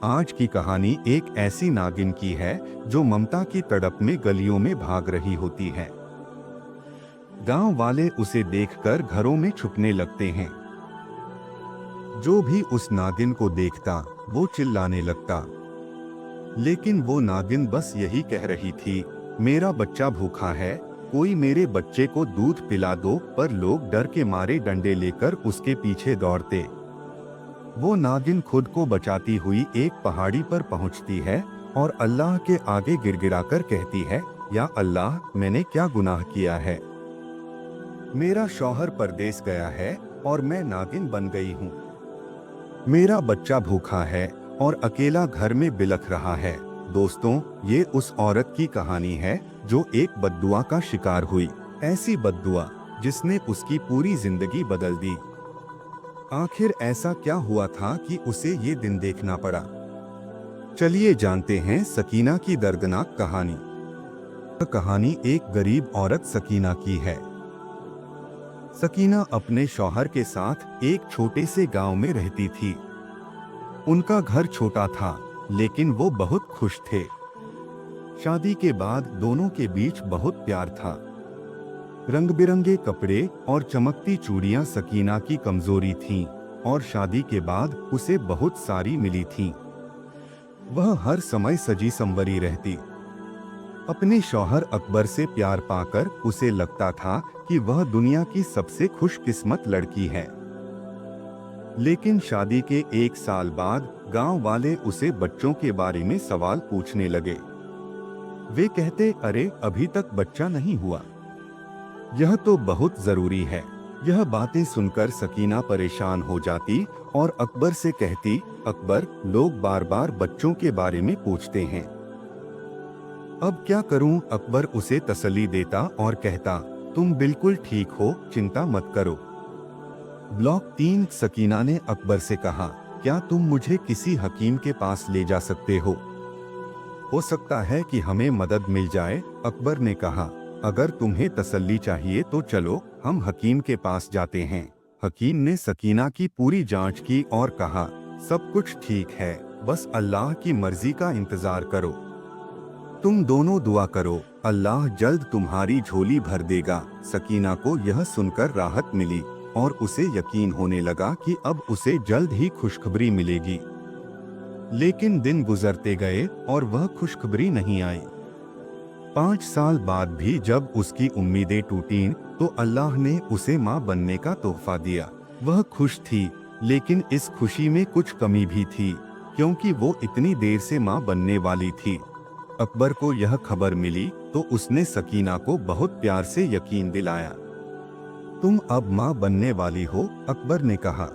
आज की कहानी एक ऐसी नागिन की है जो ममता की तड़प में गलियों में भाग रही होती है। गांव वाले उसे देखकर घरों में छुपने लगते हैं। जो भी उस नागिन को देखता वो चिल्लाने लगता। लेकिन वो नागिन बस यही कह रही थी, मेरा बच्चा भूखा है, कोई मेरे बच्चे को दूध पिला दो। पर लोग डर के मारे डंडे लेकर उसके पीछे दौड़ते। वो नागिन खुद को बचाती हुई एक पहाड़ी पर पहुंचती है और अल्लाह के आगे गिड़गिड़ाकर कहती है, या अल्लाह, मैंने क्या गुनाह किया है? मेरा शौहर परदेस गया है और मैं नागिन बन गई हूँ। मेरा बच्चा भूखा है और अकेला घर में बिलख रहा है। दोस्तों, ये उस औरत की कहानी है जो एक बद्दुआ का शिकार हुई। ऐसी बद्दुआ जिसने उसकी पूरी जिंदगी बदल दी। आखिर ऐसा क्या हुआ था कि उसे ये दिन देखना पड़ा? चलिए जानते हैं सकीना की दर्दनाक कहानी। यह कहानी एक गरीब औरत सकीना की है। सकीना अपने शौहर के साथ एक छोटे से गांव में रहती थी। उनका घर छोटा था, लेकिन वो बहुत खुश थे। शादी के बाद दोनों के बीच बहुत प्यार था। रंग बिरंगे कपड़े और चमकती चूड़ियां सकीना की कमजोरी थीं, और शादी के बाद उसे बहुत सारी मिली थीं। वह हर समय सजी संवरी रहती। अपने शौहर अकबर से प्यार पाकर उसे लगता था कि वह दुनिया की सबसे खुशकिस्मत लड़की है। लेकिन शादी के एक साल बाद गांव वाले उसे बच्चों के बारे में सवाल पूछने लगे। वे कहते, अरे अभी तक बच्चा नहीं हुआ, यह तो बहुत जरूरी है। यह बातें सुनकर सकीना परेशान हो जाती और अकबर से कहती, अकबर, लोग बार बार बच्चों के बारे में पूछते हैं, अब क्या करूं? अकबर उसे तसल्ली देता और कहता, तुम बिल्कुल ठीक हो, चिंता मत करो। ब्लॉक 3। सकीना ने अकबर से कहा, क्या तुम मुझे किसी हकीम के पास ले जा सकते हो सकता है कि हमें मदद मिल जाए। अकबर ने कहा, अगर तुम्हें तसल्ली चाहिए तो चलो, हम हकीम के पास जाते हैं। हकीम ने सकीना की पूरी जांच की और कहा, सब कुछ ठीक है, बस अल्लाह की मर्जी का इंतजार करो। तुम दोनों दुआ करो, अल्लाह जल्द तुम्हारी झोली भर देगा। सकीना को यह सुनकर राहत मिली और उसे यकीन होने लगा कि अब उसे जल्द ही खुशखबरी मिलेगी। लेकिन दिन गुजरते गए और वह खुशखबरी नहीं आई। 5 साल बाद भी जब उसकी उम्मीदें टूटीं, तो अल्लाह ने उसे मां बनने का तोहफा दिया। वह खुश थी, लेकिन इस खुशी में कुछ कमी भी थी, क्योंकि वो इतनी देर से मां बनने वाली थी। अकबर को यह खबर मिली तो उसने सकीना को बहुत प्यार से यकीन दिलाया। तुम अब मां बनने वाली हो, अकबर ने कहा।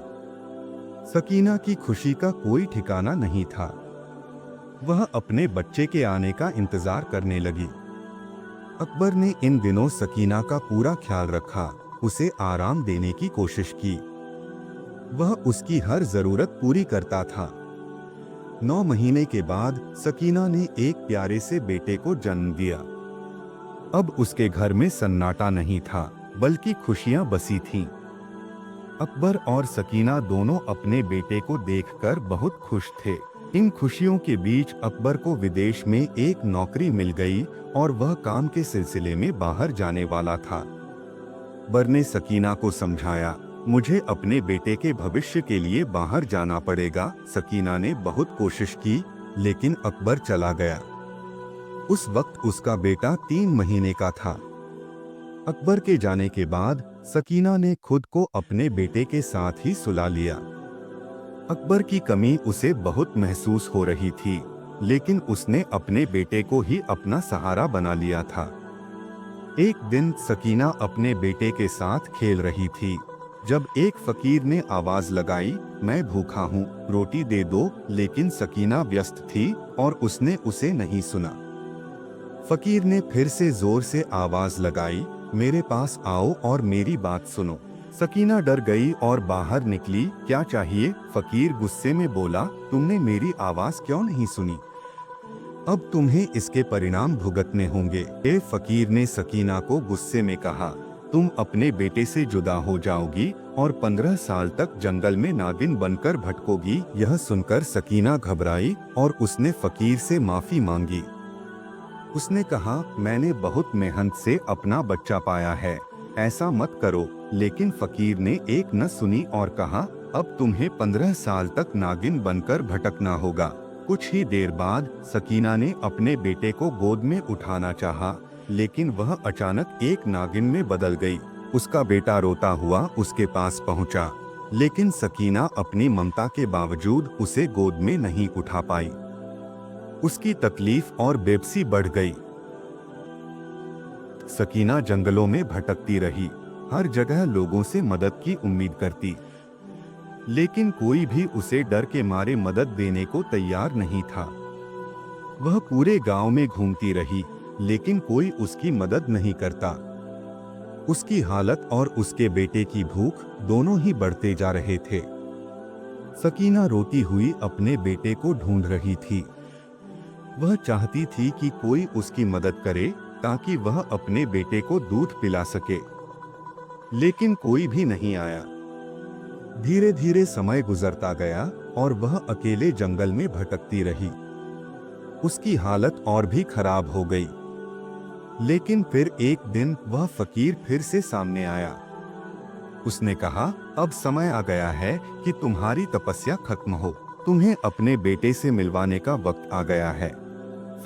सकीना की खुशी का कोई ठिकाना नहीं था। वह अपने बच्चे के आने का इंतजार करने लगी। अकबर ने इन दिनों सकीना का पूरा ख्याल रखा, उसे आराम देने की कोशिश की। वह उसकी हर जरूरत पूरी करता था। 9 महीने के बाद सकीना ने एक प्यारे से बेटे को जन्म दिया। अब उसके घर में सन्नाटा नहीं था, बल्कि खुशियां बसी थीं। अकबर और सकीना दोनों अपने बेटे को देखकर बहुत खुश थे। इन खुशियों के बीच अकबर को विदेश में एक नौकरी मिल गई और वह काम के सिलसिले में बाहर जाने वाला था। अकबर ने सकीना को समझाया, मुझे अपने बेटे के भविष्य के लिए बाहर जाना पड़ेगा। सकीना ने बहुत कोशिश की, लेकिन अकबर चला गया। उस वक्त उसका बेटा 3 महीने का था। अकबर के जाने के बाद सकीना ने खुद को अपने बेटे के साथ ही सुला लिया। अकबर की कमी उसे बहुत महसूस हो रही थी, लेकिन उसने अपने बेटे को ही अपना सहारा बना लिया था। एक दिन सकीना अपने बेटे के साथ खेल रही थी, जब एक फकीर ने आवाज लगाई, मैं भूखा हूँ, रोटी दे दो। लेकिन सकीना व्यस्त थी और उसने उसे नहीं सुना। फकीर ने फिर से जोर से आवाज लगाई, मेरे पास आओ और मेरी बात सुनो। सकीना डर गई और बाहर निकली। क्या चाहिए? फकीर गुस्से में बोला, तुमने मेरी आवाज क्यों नहीं सुनी? अब तुम्हें इसके परिणाम भुगतने होंगे। फकीर ने सकीना को गुस्से में कहा, तुम अपने बेटे से जुदा हो जाओगी और 15 साल तक जंगल में नागिन बनकर भटकोगी। यह सुनकर सकीना घबराई और उसने फकीर से माफी मांगी। उसने कहा, मैंने बहुत मेहनत से अपना बच्चा पाया है, ऐसा मत करो। लेकिन फकीर ने एक न सुनी और कहा, अब तुम्हें 15 साल तक नागिन बनकर भटकना होगा। कुछ ही देर बाद सकीना ने अपने बेटे को गोद में उठाना चाहा, लेकिन वह अचानक एक नागिन में बदल गई। उसका बेटा रोता हुआ उसके पास पहुंचा, लेकिन सकीना अपनी ममता के बावजूद उसे गोद में नहीं उठा पाई। उसकी तकलीफ और बेबसी बढ़ गई। सकीना जंगलों में भटकती रही, हर जगह लोगों से मदद की उम्मीद करती, लेकिन कोई भी उसे डर के मारे मदद देने को तैयार नहीं था। वह पूरे गांव में घूमती रही, लेकिन कोई उसकी मदद नहीं करता। उसकी हालत और उसके बेटे की भूख दोनों ही बढ़ते जा रहे थे। सकीना रोती हुई अपने बेटे को ढूंढ रही थी। वह चाहती थी कि कोई उसकी मदद करे ताकि वह अपने बेटे को दूध पिला सके, लेकिन कोई भी नहीं आया। धीरे धीरे समय गुजरता गया और वह अकेले जंगल में भटकती रही। उसकी हालत और भी खराब हो गई। लेकिन फिर एक दिन वह फकीर फिर से सामने आया। उसने कहा, अब समय आ गया है कि तुम्हारी तपस्या खत्म हो, तुम्हें अपने बेटे से मिलवाने का वक्त आ गया है।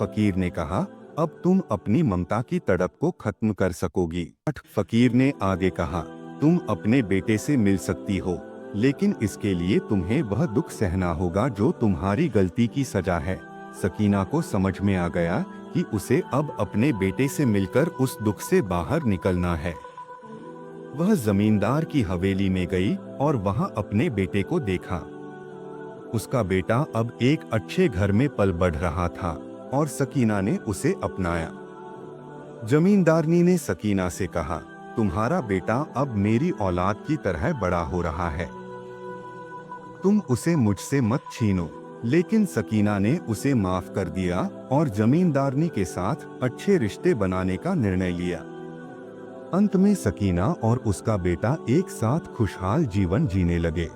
फकीर ने कहा, अब तुम अपनी ममता की तड़प को खत्म कर सकोगी। फकीर ने आगे कहा, तुम अपने बेटे से मिल सकती हो, लेकिन इसके लिए तुम्हें वह दुख सहना होगा जो तुम्हारी गलती की सजा है। सकीना को समझ में आ गया कि उसे अब अपने बेटे से मिलकर उस दुख से बाहर निकलना है। वह जमींदार की हवेली में गई और वहां अपने बेटे को देखा। उसका बेटा अब एक अच्छे घर में पल बढ़ रहा था और सकीना ने उसे अपनाया। जमींदारनी ने सकीना से कहा, तुम्हारा बेटा अब मेरी औलाद की तरह बड़ा हो रहा है, तुम उसे मुझसे मत छीनो। लेकिन सकीना ने उसे माफ कर दिया और जमींदारनी के साथ अच्छे रिश्ते बनाने का निर्णय लिया। अंत में सकीना और उसका बेटा एक साथ खुशहाल जीवन जीने लगे।